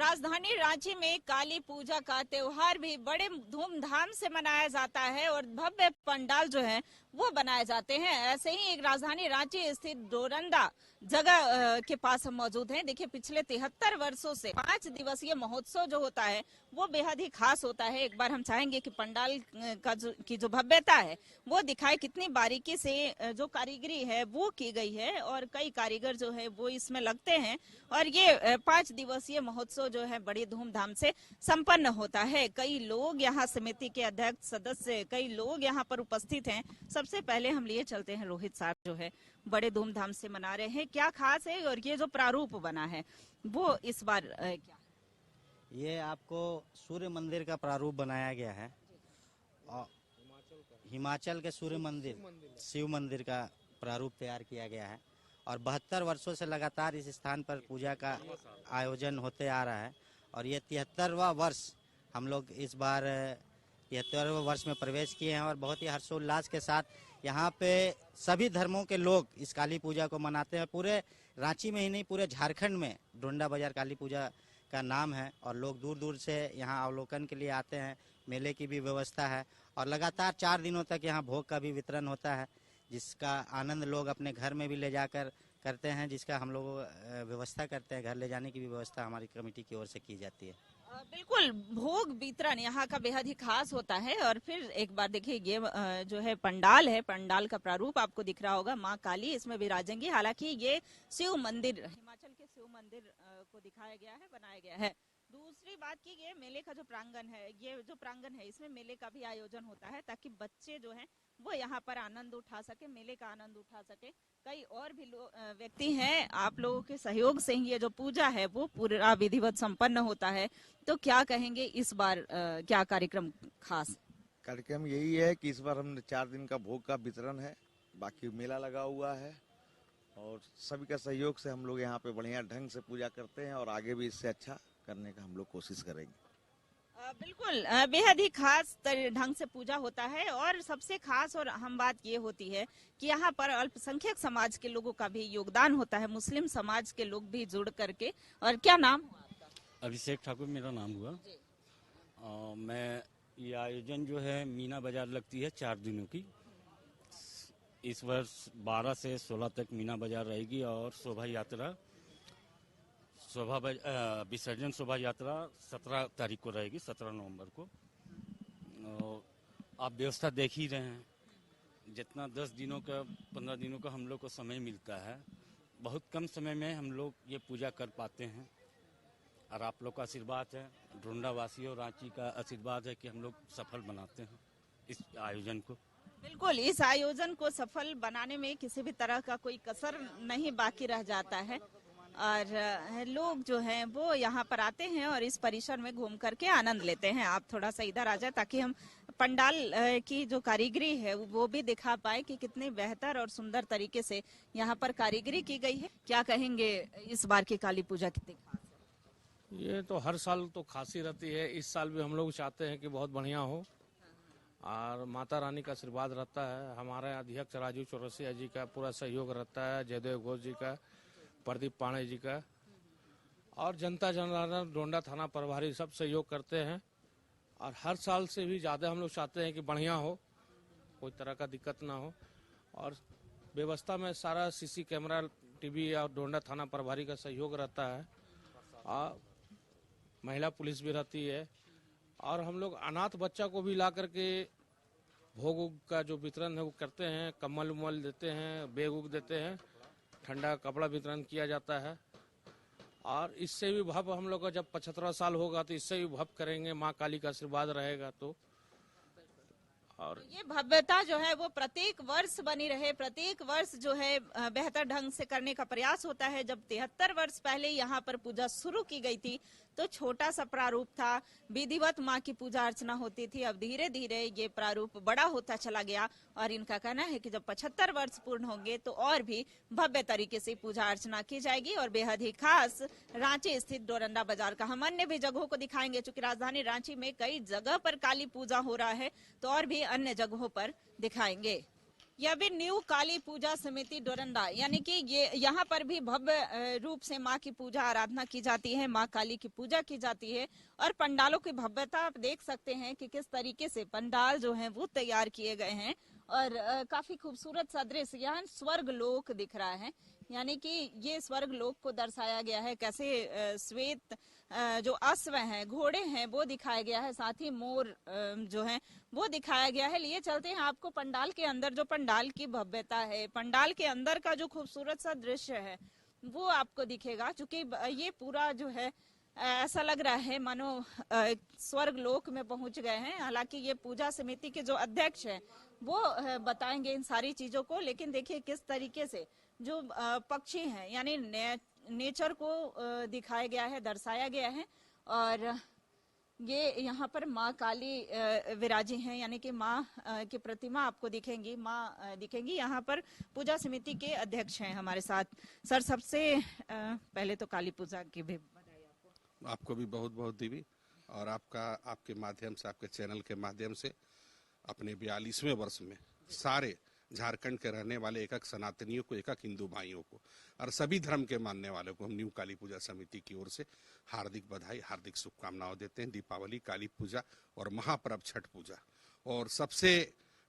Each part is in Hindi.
राजधानी रांची में काली पूजा का त्योहार भी बड़े धूमधाम से मनाया जाता है और भव्य पंडाल जो है वो बनाए जाते हैं। ऐसे ही एक राजधानी रांची स्थित डोरंडा जगह के पास हम मौजूद हैं। देखिए, पिछले 73 वर्षों से 5 दिवसीय महोत्सव जो होता है वो बेहद ही खास होता है। एक बार हम चाहेंगे कि पंडाल की जो भव्यता है वो दिखाए, कितनी बारीकी से जो कारीगरी है वो की गई है और कई कारीगर जो है वो इसमें लगते हैं और ये 5 दिवसीय महोत्सव जो है बड़ी धूमधाम से संपन्न होता है। कई लोग यहाँ समिति के अध्यक्ष सदस्य, कई लोग यहाँ पर उपस्थित हैं। सबसे पहले हम लिए चलते हैं, रोहित साहब जो है बड़े धूमधाम से मना रहे हैं, क्या खास है और ये जो प्रारूप बना है वो इस बार क्या? ये आपको सूर्य मंदिर का प्रारूप बनाया गया है और हिमाचल के सूर्य मंदिर शिव मंदिर का प्रारूप तैयार किया गया है और 72 वर्षों से लगातार इस स्थान पर पूजा का आयोजन होते आ रहा है और ये 73वां वर्ष हम लोग इस बार 73वें वर्ष में प्रवेश किए हैं और बहुत ही हर्षोल्लास के साथ यहाँ पे सभी धर्मों के लोग इस काली पूजा को मनाते हैं। पूरे रांची में ही नहीं, पूरे झारखंड में डोरंडा बाजार काली पूजा का नाम है और लोग दूर दूर से यहाँ अवलोकन के लिए आते हैं। मेले की भी व्यवस्था है और लगातार 4 दिनों तक यहाँ भोग का भी वितरण होता है, जिसका आनंद लोग अपने घर में भी ले जाकर करते हैं, जिसका हम लोग व्यवस्था करते हैं। घर ले जाने की भी व्यवस्था हमारी कमेटी की ओर से की जाती है। बिल्कुल, भोग वितरण यहाँ का बेहद ही खास होता है। और फिर एक बार देखिए, ये जो है पंडाल है, पंडाल का प्रारूप आपको दिख रहा होगा। माँ काली इसमें विराजेंगी। हालांकि ये शिव मंदिर, हिमाचल के शिव मंदिर को दिखाया गया है, बनाया गया है। दूसरी बात की, ये मेले का जो प्रांगण है, ये जो प्रांगण है इसमें मेले का भी आयोजन होता है ताकि बच्चे जो हैं वो यहाँ पर आनंद उठा सके, मेले का आनंद उठा सके। कई और भी व्यक्ति हैं, आप लोगों के सहयोग से ही ये जो पूजा है वो पूरा विधिवत संपन्न होता है। तो क्या कहेंगे इस बार क्या कार्यक्रम खास? कार्यक्रम यही है कि इस बार हमने 4 दिन का भोग का वितरण है, बाकी मेला लगा हुआ है और सभी का सहयोग से हम लोग यहाँ पे बढ़िया ढंग से पूजा करते हैं और आगे भी इससे अच्छा करने का हम लोग कोशिश करेंगे। बिल्कुल, बेहद ही खास ढंग से पूजा होता है और सबसे खास और अहम बात ये होती है कि यहाँ पर अल्पसंख्यक समाज के लोगों का भी योगदान होता है, मुस्लिम समाज के लोग भी जुड़ करके। और क्या नाम हुआ आपका? अभिषेक ठाकुर मेरा नाम हुआ। मैं ये आयोजन जो है मीना बाजार लगती है 4 दिनों की। इस वर्ष 12 से 16 तक मीना बाजार रहेगी और शोभा यात्रा विसर्जन शोभा यात्रा 17 तारीख को रहेगी, 17 नवंबर को। आप व्यवस्था देख ही रहे हैं, जितना 10 दिनों का 15 दिनों का हम लोग को समय मिलता है, बहुत कम समय में हम लोग ये पूजा कर पाते हैं। और आप लोग का आशीर्वाद है, डोरंडा वासी और रांची का आशीर्वाद है कि हम लोग सफल बनाते हैं इस आयोजन को। बिल्कुल, इस आयोजन को सफल बनाने में किसी भी तरह का कोई कसर नहीं बाकी रह जाता है और लोग जो हैं वो यहाँ पर आते हैं और इस परिसर में घूम करके आनंद लेते हैं। आप थोड़ा सा इधर आ जाए ताकि हम पंडाल की जो कारीगरी है वो भी दिखा पाए कि कितनी बेहतर और सुंदर तरीके से यहाँ पर कारीगरी की गई है। क्या कहेंगे इस बार की काली पूजा कितनी खास है? ये तो हर साल तो खासी रहती है, इस साल भी हम लोग चाहते हैं कि बहुत बढ़िया हो और माता रानी का आशीर्वाद रहता है। हमारे अध्यक्ष राजू चौरसिया जी का पूरा सहयोग रहता है, जयदेव घोष जी का, प्रदीप पांडे जी का और जनता जनार्दन डोरंडा थाना प्रभारी सब सहयोग करते हैं और हर साल से भी ज़्यादा हम लोग चाहते हैं कि बढ़िया हो, कोई तरह का दिक्कत ना हो। और व्यवस्था में सारा सीसी कैमरा, टीवी और डोरंडा थाना प्रभारी का सहयोग रहता है और महिला पुलिस भी रहती है। और हम लोग अनाथ बच्चा को भी ला करके भोग का जो वितरण है वो करते हैं, कम्बल उम्बल देते हैं, बैग उग देते हैं, ठंडा कपड़ा वितरण किया जाता है। और इससे भी भव्य हम लोग का जब 75 साल होगा तो इससे भी भव्य करेंगे, माँ काली का आशीर्वाद रहेगा तो। और ये भव्यता जो है वो प्रत्येक वर्ष बनी रहे, प्रत्येक वर्ष जो है बेहतर ढंग से करने का प्रयास होता है। जब 73 वर्ष पहले यहाँ पर पूजा शुरू की गई थी तो छोटा सा प्रारूप था, विधिवत माँ की पूजा अर्चना होती थी। अब धीरे धीरे ये प्रारूप बड़ा होता चला गया और इनका कहना है कि जब 75 वर्ष पूर्ण होंगे तो और भी भव्य तरीके से पूजा अर्चना की जाएगी। और बेहद ही खास रांची स्थित डोरंडा बाजार का हम अन्य भी जगहों को दिखाएंगे, चूंकि राजधानी रांची में कई जगह पर काली पूजा हो रहा है तो और भी अन्य जगहों पर दिखाएंगे। यह भी न्यू काली पूजा समिति डोरंडा, यानी कि ये यहाँ पर भी भव्य रूप से माँ की पूजा आराधना की जाती है, माँ काली की पूजा की जाती है। और पंडालों की भव्यता आप देख सकते हैं कि किस तरीके से पंडाल जो है वो तैयार किए गए हैं। और काफी खूबसूरत सा दृश्य, यहाँ स्वर्ग लोक दिख रहा है, यानी कि ये स्वर्ग लोक को दर्शाया गया है। कैसे श्वेत जो अश्व हैं, घोड़े हैं, वो दिखाया गया है, साथ ही मोर जो है वो दिखाया गया है। लिए चलते हैं आपको पंडाल के अंदर, जो पंडाल की भव्यता है, पंडाल के अंदर का जो खूबसूरत सा दृश्य है वो आपको दिखेगा। चूंकि ये पूरा जो है ऐसा लग रहा है मानो स्वर्ग लोक में पहुंच गए हैं। हालांकि ये पूजा समिति के जो अध्यक्ष हैं वो बताएंगे इन सारी चीजों को। लेकिन देखिए किस तरीके से जो पक्षी हैं, यानी नेचर को दिखाया गया है, दर्शाया गया है। और ये यहाँ पर माँ काली विराजी हैं, यानी कि माँ की प्रतिमा आपको दिखेंगी, माँ दिखेंगी। यहाँ पर पूजा समिति के अध्यक्ष हैं हमारे साथ। सर, सबसे पहले तो काली पूजा की भी बधाई आपको भी बहुत बहुत दीदी, और आपके माध्यम से, आपके चैनल के माध्यम से अपने 42वें वर्ष में सारे झारखंड के रहने वाले एक सनातनियों को, एक हिंदू भाइयों को और सभी धर्म के मानने वालों को हम न्यू काली पूजा समिति की ओर से हार्दिक बधाई, हार्दिक शुभकामनाएं देते हैं। दीपावली, काली पूजा और महापर्व छठ पूजा, और सबसे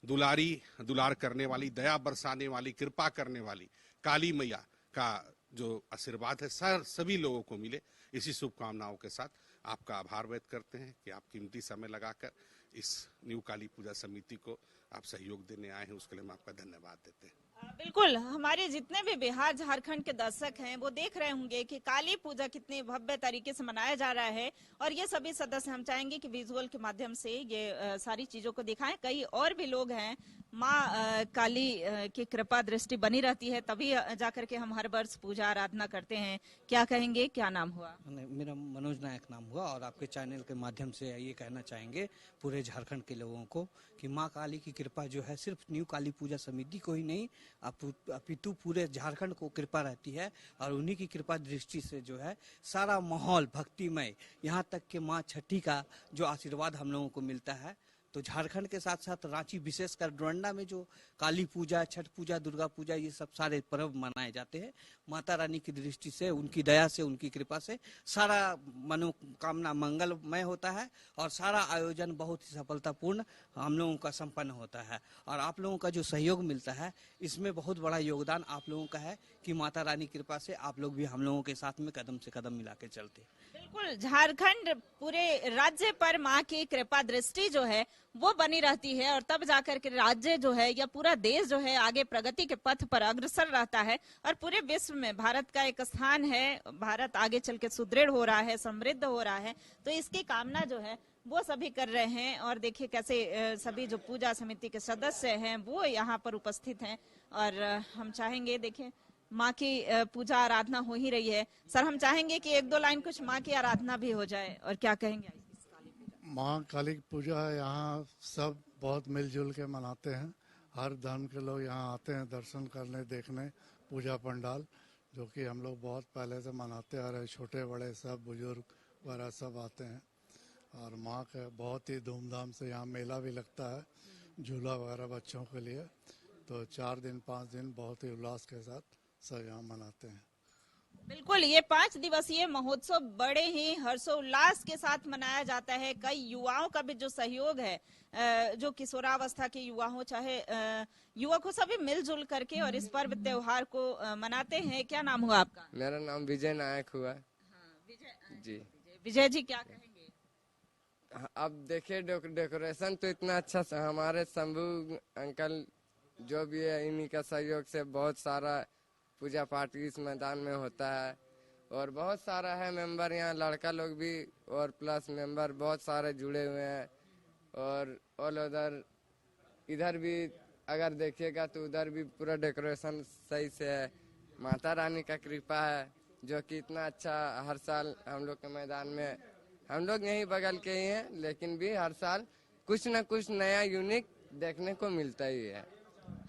दुलार करने वाली, दया बरसाने वाली, कृपा करने वाली काली मैया का जो आशीर्वाद है सभी लोगों को मिले, इसी शुभकामनाओं के साथ आपका आभार व्यक्त करते हैं कि आप कीमती समय लगाकर इस न्यू काली पूजा समिति को आप सहयोग देने आए हैं, उसके लिए हम आपका धन्यवाद देते हैं। बिल्कुल, हमारे जितने भी बिहार झारखंड के दर्शक हैं वो देख रहे होंगे कि काली पूजा कितनी भव्य तरीके से मनाया जा रहा है। और ये सभी सदस्य, हम चाहेंगे कि विजुअल के माध्यम से ये सारी चीजों को दिखाएं। कई और भी लोग हैं, माँ काली की कृपा दृष्टि बनी रहती है, तभी जाकर के हम हर वर्ष पूजा आराधना करते हैं। क्या कहेंगे, क्या नाम हुआ? मेरा मनोज नायक नाम हुआ, और आपके चैनल के माध्यम से ये कहना चाहेंगे पूरे झारखंड के लोगों को कि माँ काली की कृपा जो है सिर्फ न्यू काली पूजा समिति को ही नहीं अपितु पूरे झारखंड को कृपा रहती है। और उन्हीं की कृपा दृष्टि से जो है सारा माहौल भक्तिमय, यहाँ तक कि माँ छठी का जो आशीर्वाद हम लोगों को मिलता है। तो झारखंड के साथ साथ रांची, विशेषकर डोरंडा में जो काली पूजा, छठ पूजा, दुर्गा पूजा, ये सब सारे पर्व मनाए जाते हैं। माता रानी की दृष्टि से, उनकी दया से, उनकी कृपा से सारा मनोकामना मंगलमय होता है और सारा आयोजन बहुत ही सफलतापूर्ण हम लोगों का संपन्न होता है। और आप लोगों का जो सहयोग मिलता है, इसमें बहुत बड़ा योगदान आप लोगों का है कि माता रानी कृपा से आप लोग भी हम लोगों के साथ में कदम से कदम मिला के चलते। बिल्कुल, झारखंड पूरे राज्य पर माँ की कृपा दृष्टि जो है वो बनी रहती है, और तब जाकर के राज्य जो है या पूरा देश जो है आगे प्रगति के पथ पर अग्रसर रहता है। और पूरे विश्व में भारत का एक स्थान है, भारत आगे चल के सुदृढ़ हो रहा है, समृद्ध हो रहा है। तो इसकी कामना जो है वो सभी कर रहे हैं। और देखिए कैसे सभी जो पूजा समिति के सदस्य हैं वो यहाँ पर उपस्थित हैं। और हम चाहेंगे, देखिए माँ की पूजा आराधना हो ही रही है। सर, हम चाहेंगे कि एक दो लाइन कुछ माँ की आराधना भी हो जाए, और क्या कहेंगे? माँ काली की पूजा यहाँ सब बहुत मिलजुल के मनाते हैं। हर धर्म के लोग यहाँ आते हैं दर्शन करने, देखने पूजा पंडाल, जो कि हम लोग बहुत पहले से मनाते आ रहे, छोटे बड़े सब बुजुर्ग वगैरह सब आते हैं। और माँ का बहुत ही धूमधाम से यहाँ मेला भी लगता है, झूला वगैरह बच्चों के लिए। तो 4 दिन 5 दिन बहुत ही उल्लास के साथ सब यहाँ मनाते हैं। बिल्कुल, ये 5 दिवसीय महोत्सव बड़े ही हर्षोल्लास के साथ मनाया जाता है। कई युवाओं का भी जो सहयोग है, जो किशोरावस्था के युवा हो चाहे युवक हो, सभी मिलजुल करके और इस पर्व त्योहार को मनाते हैं। क्या नाम हुआ आपका? मेरा नाम विजय नायक हुआ। विजय जी। विजय जी, क्या कहेंगे? अब देखिए डेकोरेशन तो इतना अच्छा हमारे शंभू अंकल जो भी है, इन्हीं का सहयोग से बहुत सारा पूजा पाठ इस मैदान में होता है। और बहुत सारा है मेंबर यहाँ, लड़का लोग भी और प्लस मेंबर बहुत सारे जुड़े हुए हैं। और ऑल इधर भी अगर देखिएगा तो उधर भी पूरा डेकोरेशन सही से है। माता रानी का कृपा है जो कि इतना अच्छा हर साल हम लोग के मैदान में, हम लोग यहीं बगल के ही हैं, लेकिन भी हर साल कुछ न कुछ नया यूनिक देखने को मिलता ही है।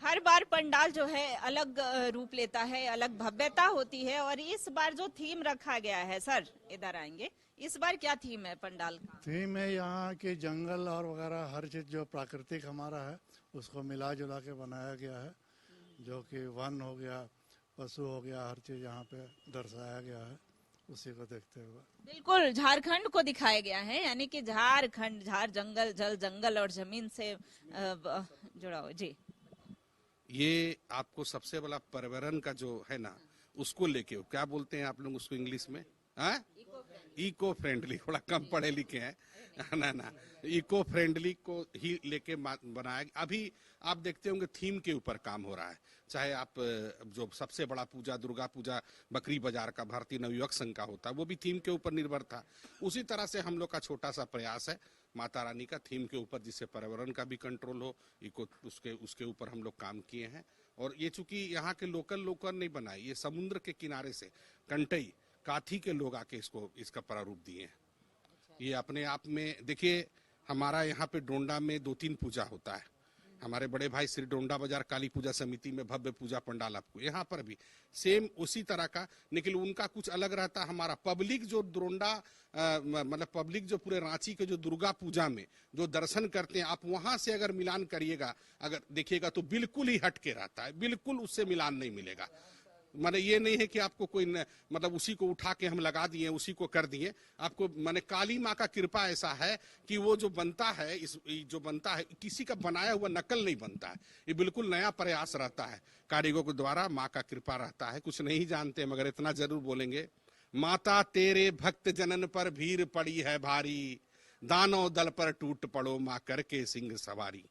हर बार पंडाल जो है अलग रूप लेता है, अलग भव्यता होती है। और इस बार जो थीम रखा गया है, सर इधर आएंगे, इस बार क्या थीम है पंडाल का? थीम है यहाँ के जंगल और वगैरह हर चीज जो प्राकृतिक हमारा है उसको मिला जुला के बनाया गया है। जो कि वन हो गया, पशु हो गया, हर चीज़ यहाँ पे दर्शाया गया है, उसी को देखते हुए। बिल्कुल झारखंड को दिखाया गया है, यानी कि झारखंड, झार जंगल, जल जंगल और जमीन से जुड़ा हुआ। जी, ये आपको सबसे बड़ा पर्यावरण का जो है ना, उसको लेके, क्या बोलते हैं आप लोग उसको इंग्लिश में, इको फ्रेंडली, थोड़ा कम पढ़े लिखे हैं ना, इको फ्रेंडली को ही लेके बनाया। अभी आप देखते होंगे थीम के ऊपर काम हो रहा है, चाहे आप जो सबसे बड़ा पूजा दुर्गा पूजा बकरी बाजार का भारतीय नवयुवक संघ का होता है, वो भी थीम के ऊपर निर्भर था। उसी तरह से हम लोग का छोटा सा प्रयास है माता रानी का थीम के ऊपर, जिससे पर्यावरण का भी कंट्रोल हो, इको उसके ऊपर हम लोग काम किए हैं। और ये चूंकि यहाँ के लोकल नहीं बनाए, ये समुद्र के किनारे से कंटई काथी के लोग आके इसका प्रारूप दिए हैं। ये अपने आप में देखिए, हमारा यहाँ पे डोंडा में 2-3 पूजा होता है, हमारे बड़े भाई श्री डोंडा बाजार काली पूजा समिति में भव्य पूजा पंडाल आपको यहाँ पर भी सेम उसी तरह का, लेकिन उनका कुछ अलग रहता है। हमारा पब्लिक जो डोंडा मतलब पब्लिक जो पूरे रांची के जो दुर्गा पूजा में जो दर्शन करते हैं, आप वहां से अगर मिलान करिएगा, अगर देखिएगा तो बिल्कुल ही हटके रहता है, बिल्कुल उससे मिलान नहीं मिलेगा। माने ये नहीं है कि आपको कोई मतलब उसी को उठा के हम लगा दिए, उसी को कर दिए। आपको माने काली माँ का कृपा ऐसा है कि वो जो बनता है, जो बनता है किसी का बनाया हुआ नकल नहीं बनता है, ये बिल्कुल नया प्रयास रहता है कारीगरों के द्वारा। माँ का कृपा रहता है। कुछ नहीं जानते मगर इतना जरूर बोलेंगे, माता तेरे भक्त जनन पर भीड़ पड़ी है भारी, दानव दल पर टूट पड़ो माँ करके सिंह सवारी।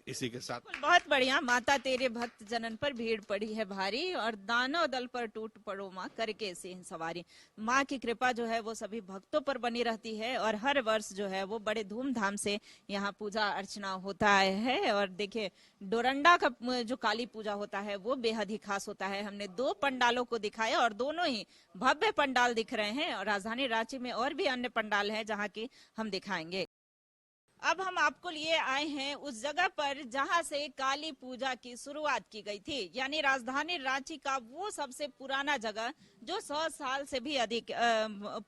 इसी के साथ बहुत बढ़िया, माता तेरे भक्त जनन पर भीड़ पड़ी है भारी, और दानव दल पर टूट पड़ो माँ करके सिंह सवारी। माँ की कृपा जो है वो सभी भक्तों पर बनी रहती है, और हर वर्ष जो है वो बड़े धूमधाम से यहाँ पूजा अर्चना होता है। और देखिए डोरंडा का जो काली पूजा होता है वो बेहद ही खास होता है। हमने 2 पंडालों को दिखाया और दोनों ही भव्य पंडाल दिख रहे हैं, और राजधानी रांची में और भी अन्य पंडाल है जहाँ की हम दिखाएंगे। अब हम आपको लिए आए हैं उस जगह पर जहां से काली पूजा की शुरुआत की गई थी, यानी राजधानी रांची का वो सबसे पुराना जगह जो 100 साल से भी अधिक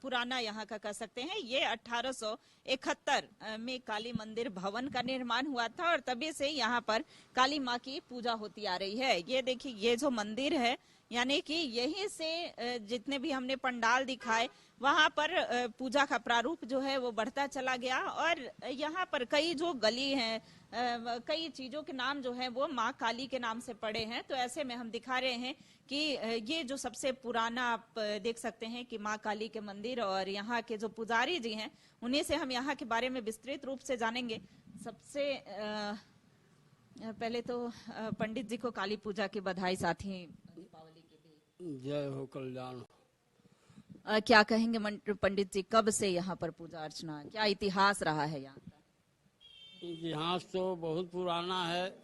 पुराना यहाँ का कह सकते हैं। ये 1871 में काली मंदिर भवन का निर्माण हुआ था, और तभी से यहाँ पर काली माँ की पूजा होती आ रही है। ये देखिए, ये जो मंदिर है, यानी कि यहीं से जितने भी हमने पंडाल दिखाए वहां पर पूजा का प्रारूप जो है वो बढ़ता चला गया, और यहाँ पर कई जो गली हैं, कई चीजों के नाम जो है वो माँ काली के नाम से पड़े हैं। तो ऐसे में हम दिखा रहे हैं कि ये जो सबसे पुराना आप देख सकते हैं कि माँ काली के मंदिर, और यहाँ के जो पुजारी जी हैं उन्हीं से हम यहाँ के बारे में विस्तृत रूप से जानेंगे। सबसे पहले तो पंडित जी को काली पूजा की बधाई, साथ ही दीपावली की भी जय हो कल्याण। क्या कहेंगे पंडित जी, कब से यहाँ पर पूजा अर्चना, क्या इतिहास रहा है यहाँ का? इतिहास तो बहुत पुराना है।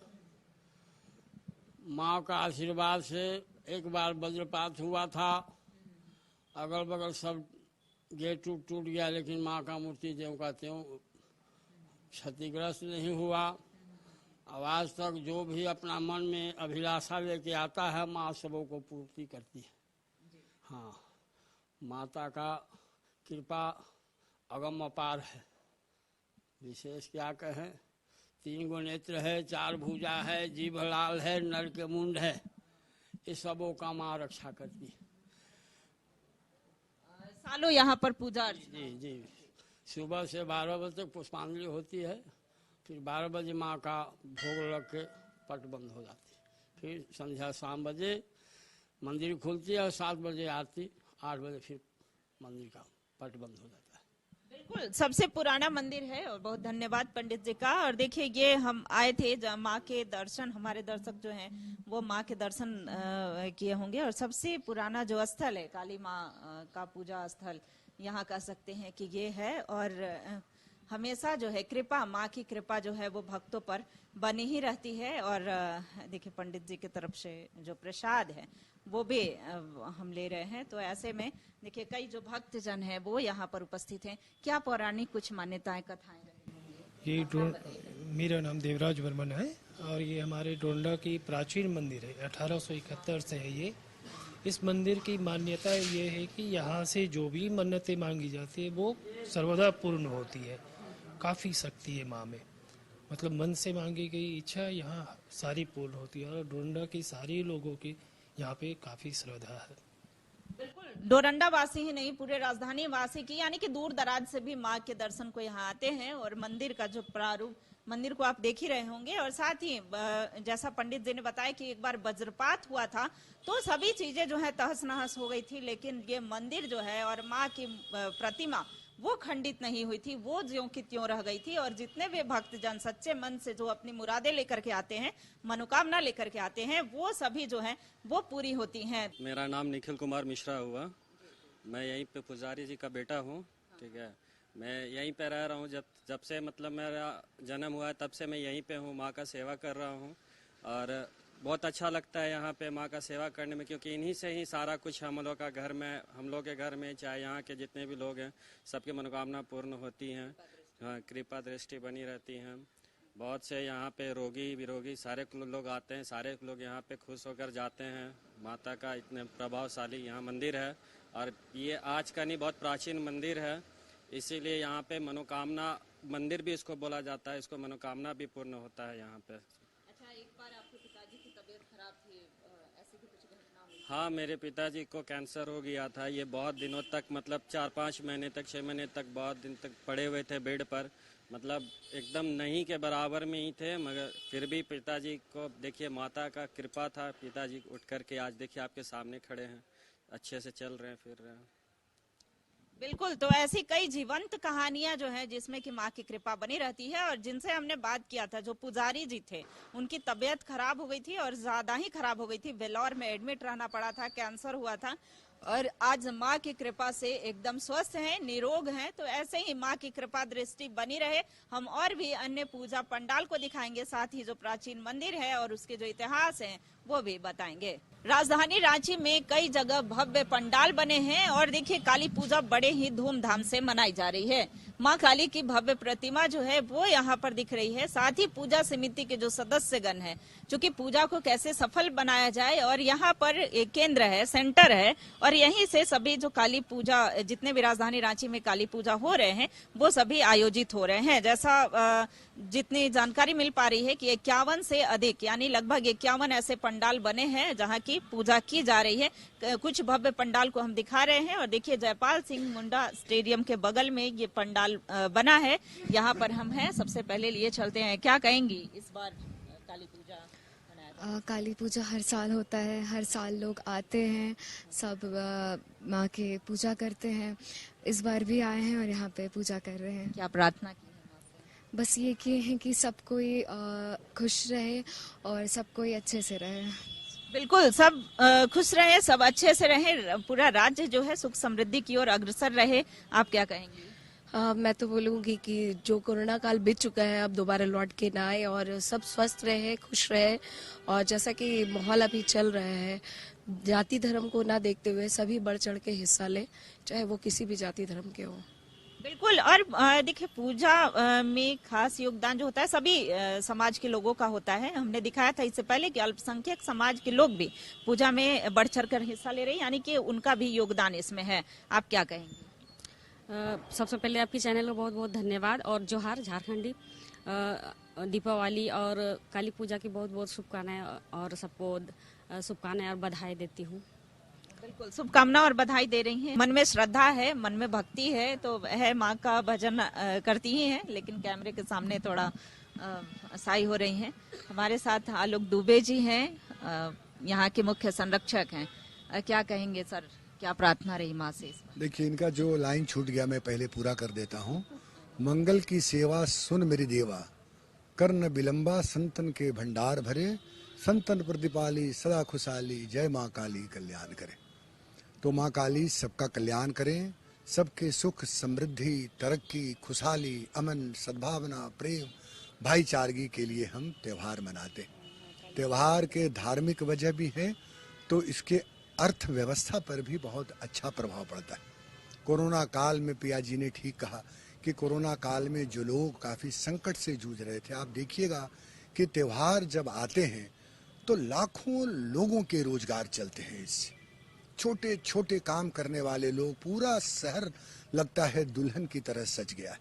माँ का आशीर्वाद से एक बार वज्रपात हुआ था, अगल बगल सब गेट टूट गया, लेकिन माँ का मूर्ति ज्यों का त्यों क्षतिग्रस्त नहीं हुआ। अब आज तक जो भी अपना मन में अभिलाषा लेके आता है, माँ सबों को पूर्ति करती है। हाँ, माता का कृपा अगम अपार है। विशेष क्या कहें, 3 गो नेत्र है, 4 भुजा है, जीभ लाल है, नर के मुंड है, इस सबों का माँ रक्षा करती है। सालों यहाँ पर पूजा अर्चना? जी, सुबह से 12 बजे तक पुष्पांजलि होती है, फिर 12 बजे माँ का भोग लग के पट बंद हो जाती है, फिर संध्या 7 बजे मंदिर खुलती है, और 7 बजे आरती, 8 बजे फिर मंदिर का पट बंद हो जाता है। बिल्कुल, सबसे पुराना मंदिर है, और बहुत धन्यवाद पंडित जी का। और देखिए, ये हम आए थे माँ के दर्शन, हमारे दर्शक जो हैं वो माँ के दर्शन किए होंगे, और सबसे पुराना जो स्थल है काली माँ का पूजा स्थल, यहाँ कह सकते हैं कि ये है। और हमेशा जो है कृपा, माँ की कृपा जो है वो भक्तों पर बनी ही रहती है। और देखिए पंडित जी की तरफ से जो प्रसाद है वो भी हम ले रहे हैं। तो ऐसे में देखिए कई जो भक्तजन हैं वो यहाँ पर उपस्थित हैं। क्या पौराणिक कुछ मान्यताएं, कथाएं रही? ये मेरा नाम देवराज वर्मन है, और ये हमारे डोंडा की प्राचीन मंदिर है, 1871 से है ये। इस मंदिर की मान्यता ये है कि यहाँ से जो भी मन्नतें मांगी जाती है वो सर्वदा पूर्ण होती है। काफ़ी शक्ति है माँ में, मतलब मन से मांगी गई इच्छा यहाँ सारी पूर्ण होती है और डोरंडा की सारी लोगों की यहाँ पे काफी श्रद्धा है। बिल्कुल, डोरंडा वासी ही नहीं, पूरे राजधानी वासी की, यानी कि दूर दराज से भी माँ के दर्शन को यहाँ आते हैं। और मंदिर का जो प्रारूप, मंदिर को आप देख ही रहे होंगे। और साथ ही जैसा पंडित जी ने बताया कि एक बार वज्रपात हुआ था तो सभी चीजें जो है तहस नहस हो गई थी, लेकिन ये मंदिर जो है और माँ की प्रतिमा वो खंडित नहीं हुई थी, वो ज्यों की त्यों रह गई थी। और जितने भी भक्तजन सच्चे मन से जो अपनी मुरादें लेकर के आते हैं, मनोकामना लेकर के आते हैं, वो सभी जो है वो पूरी होती हैं। मेरा नाम निखिल कुमार मिश्रा हुआ, मैं यहीं पे पुजारी जी का बेटा हूँ। ठीक है, मैं यहीं पे रह रहा हूँ जब से मतलब मेरा जन्म हुआ है तब से मैं यहीं पे हूँ, माँ का सेवा कर रहा हूँ। और बहुत अच्छा लगता है यहाँ पे माँ का सेवा करने में, क्योंकि इन्हीं से ही सारा कुछ हम लोग का घर में, हम लोग के घर में चाहे यहाँ के जितने भी लोग हैं सबकी मनोकामना पूर्ण होती हैं। हाँ, कृपा दृष्टि बनी रहती हैं। बहुत से यहाँ पे रोगी विरोगी सारे लोग आते हैं, सारे लोग यहाँ पे खुश होकर जाते हैं। माता का इतने प्रभावशाली यहाँ मंदिर है और ये आज का नहीं, बहुत प्राचीन मंदिर है, इसीलिए यहाँ पे मनोकामना मंदिर भी इसको बोला जाता है, इसको मनोकामना भी पूर्ण होता है यहाँ पे। अच्छा, एक बार आपके पिताजी की तबीयत खराब थी, ऐसी भी कुछ घटना हुई? हाँ, मेरे पिताजी को कैंसर हो गया था। ये बहुत दिनों तक, मतलब 4-5 महीने तक, 6 महीने तक, बहुत दिन तक पड़े हुए थे बेड पर, मतलब एकदम नहीं के बराबर में ही थे। मगर फिर भी पिताजी को देखिए, माता का कृपा था, पिताजी उठ करके आज देखिए आपके सामने खड़े हैं, अच्छे से चल रहे हैं, फिर रहे हैं। बिल्कुल, तो ऐसी कई जीवंत कहानियां जो है जिसमें कि माँ की कृपा बनी रहती है। और जिनसे हमने बात किया था, जो पुजारी जी थे, उनकी तबीयत खराब हो गई थी और ज्यादा ही खराब हो गई थी, वेलोर में एडमिट रहना पड़ा था, कैंसर हुआ था। और आज माँ की कृपा से एकदम स्वस्थ हैं, निरोग हैं। तो ऐसे ही माँ की कृपा दृष्टि बनी रहे। हम और भी अन्य पूजा पंडाल को दिखाएंगे, साथ ही जो प्राचीन मंदिर है और उसके जो इतिहास है वो भी बताएंगे। राजधानी रांची में कई जगह भव्य पंडाल बने हैं और देखिए काली पूजा बड़े ही धूमधाम से मनाई जा रही है। माँ काली की भव्य प्रतिमा जो है वो यहाँ पर दिख रही है। साथ ही पूजा समिति के जो सदस्यगण हैं, चूंकि पूजा को कैसे सफल बनाया जाए, और यहाँ पर एक केंद्र है, सेंटर है, और यहीं से सभी जो काली पूजा, जितने भी राजधानी रांची में काली पूजा हो रहे हैं वो सभी आयोजित हो रहे हैं। जैसा जितनी जानकारी मिल पा रही है कि 51 से अधिक, यानी लगभग 51 ऐसे पंडाल बने हैं जहां की पूजा की जा रही है। कुछ भव्य पंडाल को हम दिखा रहे हैं और देखिए जयपाल सिंह मुंडा स्टेडियम के बगल में ये पंडाल बना है, यहाँ पर हम हैं। सबसे पहले लिए चलते हैं, क्या कहेंगी इस बार काली पूजा? काली पूजा हर साल होता है, हर साल लोग आते हैं, सब माँ के पूजा करते हैं। इस बार भी आए हैं और यहाँ पे पूजा कर रहे हैं। क्या प्रार्थना की? बस ये किए हैं कि सब कोई खुश रहे और सब कोई अच्छे से रहे। बिल्कुल, सब खुश रहे, सब अच्छे से रहे, पूरा राज्य जो है सुख समृद्धि की ओर अग्रसर रहे। आप क्या कहेंगी? मैं तो बोलूँगी कि जो कोरोना काल बीत चुका है अब दोबारा लौट के ना आए और सब स्वस्थ रहे, खुश रहे। और जैसा कि माहौल अभी चल रहा है, जाति धर्म को ना देखते हुए सभी बढ़ चढ़ के हिस्सा ले, चाहे वो किसी भी जाति धर्म के हो। बिल्कुल, और देखिए पूजा में खास योगदान जो होता है सभी समाज के लोगों का होता है। हमने दिखाया था इससे पहले कि अल्पसंख्यक समाज के लोग भी पूजा में बढ़ चढ़ कर हिस्सा ले रहे हैं, यानी कि उनका भी योगदान इसमें है। आप क्या कहेंगे? सबसे पहले आपके चैनल को बहुत बहुत धन्यवाद और जोहार झारखंडी। दीपावली और काली पूजा की बहुत बहुत शुभकामनाएं और सबको शुभकामनाएं और बधाई देती हूँ। बिल्कुल, शुभकामना और बधाई दे रही हैं। मन में श्रद्धा है, मन में भक्ति है, तो है माँ का भजन करती ही हैं, लेकिन कैमरे के सामने थोड़ा असाई हो रही हैं। हमारे साथ आलोक दुबे जी हैं, यहाँ के मुख्य संरक्षक हैं। क्या कहेंगे सर, क्या प्रार्थना रही माँ से? देखिए, इनका जो लाइन छूट गया मैं पहले पूरा कर देता हूँ। मंगल की सेवा सुन मेरी देवा, कर्ण विलंबा संतन के भंडार भरे, संतन प्रतिपाली सदा खुशहाली, जय माँ काली कल्याण करे। तो माँ काली सबका कल्याण करें, सबके सुख समृद्धि तरक्की खुशहाली अमन सद्भावना प्रेम भाईचारगी के लिए हम त्यौहार मनाते। त्यौहार के धार्मिक वजह भी है तो इसके अर्थव्यवस्था पर भी बहुत अच्छा प्रभाव पड़ता है। कोरोना काल में पिया जी ने ठीक कहा कि कोरोना काल में जो लोग काफ़ी संकट से जूझ रहे थे, आप देखिएगा कि त्यौहार जब आते हैं तो लाखों लोगों के रोजगार चलते हैं इससे। छोटे छोटे काम करने वाले लोग, पूरा शहर लगता है दुल्हन की तरह सज गया है।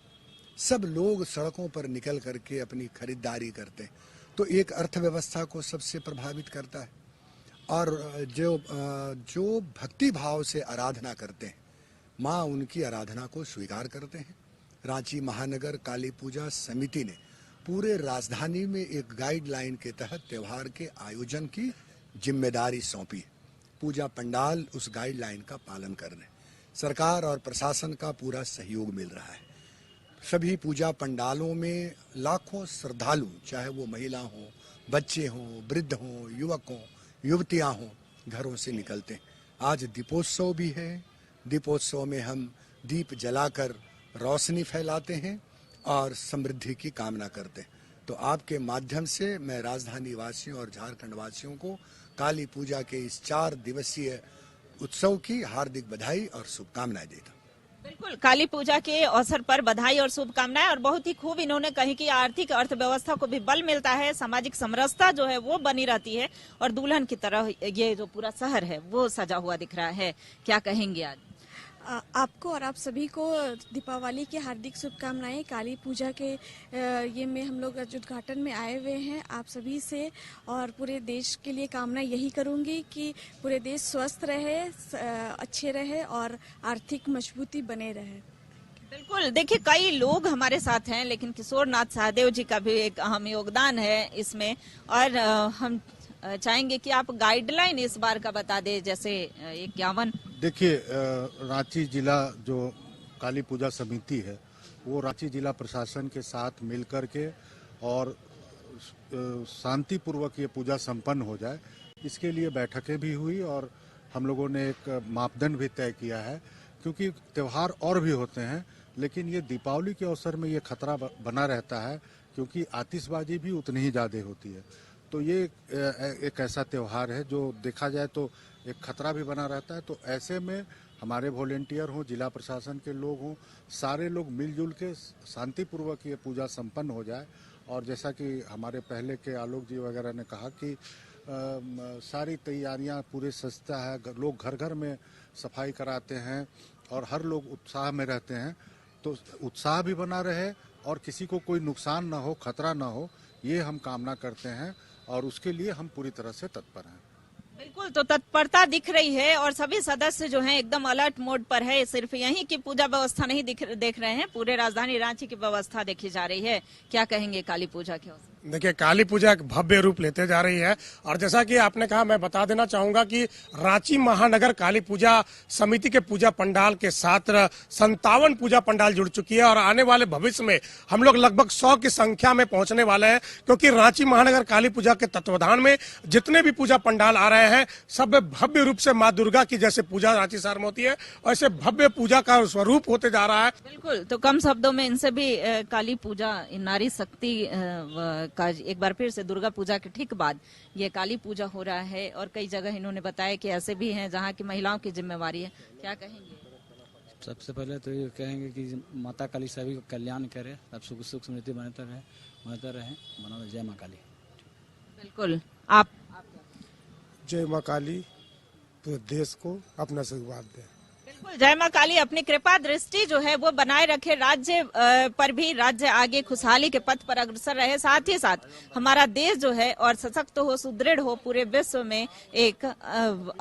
सब लोग सड़कों पर निकल करके अपनी खरीदारी करते हैं, तो एक अर्थव्यवस्था को सबसे प्रभावित करता है। और जो भक्ति भाव से आराधना करते हैं, माँ उनकी आराधना को स्वीकार करते हैं। रांची महानगर काली पूजा समिति ने पूरे राजधानी में एक गाइडलाइन के तहत त्यौहार के आयोजन की जिम्मेदारी सौंपी है। पूजा पंडाल उस गाइडलाइन का पालन कर रहे हैं। सरकार और प्रशासन का पूरा सहयोग मिल रहा है। सभी पूजा पंडालों में लाखों श्रद्धालु, चाहे वो महिला हों, बच्चे हों, वृद्ध हों, युवक हों, युवतियां हों, घरों से निकलते हैं। आज दीपोत्सव भी है। दीपोत्सव में हम दीप जलाकर रोशनी फैलाते हैं और समृद्धि की कामना करते हैं। तो आपके माध्यम से मैं राजधानी वासियों और झारखंड वासियों को काली पूजा के इस 4 दिवसीय उत्सव की हार्दिक बधाई और शुभकामनाएं देता हूं। बिल्कुल, काली पूजा के अवसर पर बधाई और शुभकामनाएं। और बहुत ही खूब इन्होंने कही कि आर्थिक अर्थव्यवस्था को भी बल मिलता है, सामाजिक समरसता जो है वो बनी रहती है और दुल्हन की तरह ये जो पूरा शहर है वो सजा हुआ दिख रहा है। क्या कहेंगे आज? आपको और आप सभी को दीपावली की हार्दिक शुभकामनाएं। काली पूजा के ये में हम लोग उद्घाटन में आए हुए हैं आप सभी से, और पूरे देश के लिए कामना यही करूंगी कि पूरे देश स्वस्थ रहे, अच्छे रहे और आर्थिक मजबूती बने रहे। बिल्कुल, देखिए कई लोग हमारे साथ हैं, लेकिन किशोर नाथ सहदेव जी का भी एक अहम योगदान है इसमें। और हम चाहेंगे कि आप गाइडलाइन इस बार का बता दें, जैसे 51। देखिए, रांची जिला जो काली पूजा समिति है वो रांची जिला प्रशासन के साथ मिलकर के और शांतिपूर्वक ये पूजा संपन्न हो जाए, इसके लिए बैठकें भी हुई और हम लोगों ने एक मापदंड भी तय किया है। क्योंकि त्यौहार और भी होते हैं, लेकिन ये दीपावली के अवसर में ये खतरा बना रहता है, क्योंकि आतिशबाजी भी उतनी ही ज़्यादा होती है। तो ये एक ऐसा त्यौहार है जो देखा जाए तो एक खतरा भी बना रहता है। तो ऐसे में हमारे वॉलेंटियर हों, जिला प्रशासन के लोग हों, सारे लोग मिलजुल के शांतिपूर्वक ये पूजा संपन्न हो जाए। और जैसा कि हमारे पहले के आलोक जी वगैरह ने कहा कि सारी तैयारियां पूरे सजता है, लोग घर घर में सफाई कराते हैं और हर लोग उत्साह में रहते हैं। तो उत्साह भी बना रहे और किसी को कोई नुकसान ना हो, खतरा ना हो, ये हम कामना करते हैं और उसके लिए हम पूरी तरह से तत्पर हैं। बिल्कुल, तो तत्परता दिख रही है और सभी सदस्य जो हैं एकदम अलर्ट मोड पर है। सिर्फ यहीं की पूजा व्यवस्था नहीं देख रहे हैं, पूरे राजधानी रांची की व्यवस्था देखी जा रही है। क्या कहेंगे काली पूजा के अवसर? देखिए, काली पूजा एक भव्य रूप लेते जा रही है और जैसा कि आपने कहा, मैं बता देना चाहूंगा कि रांची महानगर काली पूजा समिति के पूजा पंडाल के साथ 57 पूजा पंडाल जुड़ चुकी है और आने वाले भविष्य में हम लोग लगभग 100 की संख्या में पहुंचने वाले हैं। क्योंकि रांची महानगर काली पूजा के तत्वाधान में जितने भी पूजा पंडाल आ रहे हैं, सब भव्य रूप से माँ दुर्गा की जैसे पूजा रांची शहर में होती है, ऐसे भव्य पूजा का स्वरूप होते जा रहा है। बिल्कुल, तो कम शब्दों में इनसे भी काली पूजा, नारी शक्ति का एक बार फिर से दुर्गा पूजा के ठीक बाद ये काली पूजा हो रहा है। और कई जगह इन्होंने बताया कि ऐसे भी हैं जहां की महिलाओं की जिम्मेवारी है। क्या कहेंगे? सबसे पहले तो ये कहेंगे कि माता काली सभी को कल्याण करे, सब सुख समृद्धि बनते रहे। जय माँ काली। बिल्कुल, आप जय माँ काली पूरे देश को अपना आशीर्वाद दे। बिल्कुल, जय माँ काली अपनी कृपा दृष्टि जो है वो बनाए रखे, राज्य पर भी राज्य आगे खुशहाली के पथ पर अग्रसर रहे, साथ ही साथ हमारा देश जो है और सशक्त हो, सुदृढ़ हो, पूरे विश्व में एक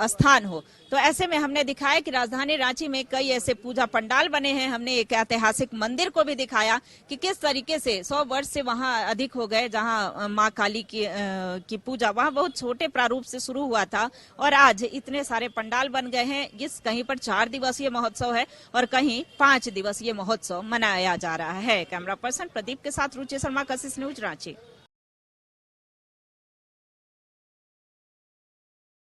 स्थान हो। तो ऐसे में हमने दिखाया कि राजधानी रांची में कई ऐसे पूजा पंडाल बने हैं। हमने एक ऐतिहासिक मंदिर को भी दिखाया कि किस तरीके से 100 वर्ष से वहां अधिक हो गए, जहां माँ काली की पूजा वहां बहुत छोटे प्रारूप से शुरू हुआ था और आज इतने सारे पंडाल बन गए हैं। इस कहीं पर 4 दिवसीय महोत्सव है और कहीं 5 दिवसीय महोत्सव मनाया जा रहा है। कैमरा पर्सन प्रदीप के साथ रुचि शर्मा, कशिश न्यूज, रांची।